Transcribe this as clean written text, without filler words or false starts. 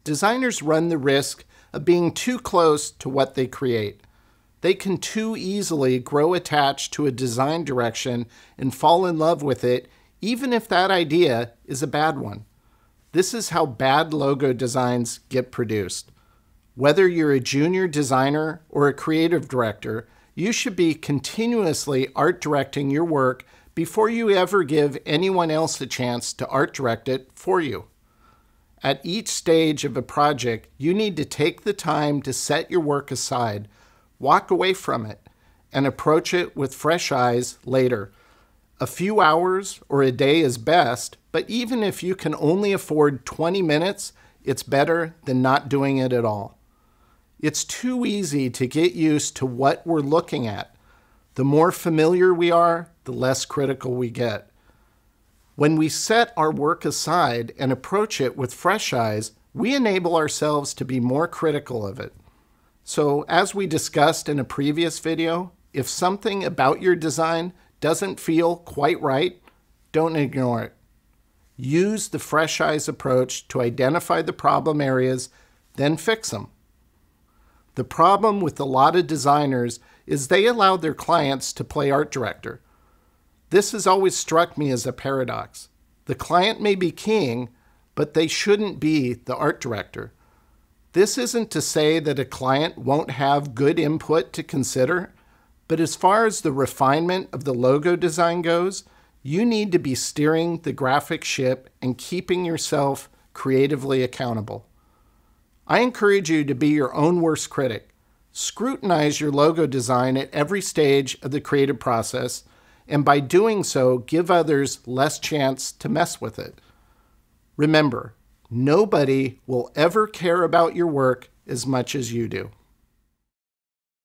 designers run the risk of being too close to what they create. They can too easily grow attached to a design direction and fall in love with it, even if that idea is a bad one. This is how bad logo designs get produced. Whether you're a junior designer or a creative director, you should be continuously art directing your work before you ever give anyone else a chance to art direct it for you. At each stage of a project, you need to take the time to set your work aside, walk away from it, and approach it with fresh eyes later. A few hours or a day is best, but even if you can only afford 20 minutes, it's better than not doing it at all. It's too easy to get used to what we're looking at. The more familiar we are, the less critical we get. When we set our work aside and approach it with fresh eyes, we enable ourselves to be more critical of it. So, as we discussed in a previous video, if something about your design doesn't feel quite right, don't ignore it. Use the fresh eyes approach to identify the problem areas, then fix them. The problem with a lot of designers is they allow their clients to play art director. This has always struck me as a paradox. The client may be king, but they shouldn't be the art director. This isn't to say that a client won't have good input to consider, but as far as the refinement of the logo design goes, you need to be steering the graphic ship and keeping yourself creatively accountable. I encourage you to be your own worst critic. Scrutinize your logo design at every stage of the creative process, and by doing so, give others less chance to mess with it. Remember, nobody will ever care about your work as much as you do.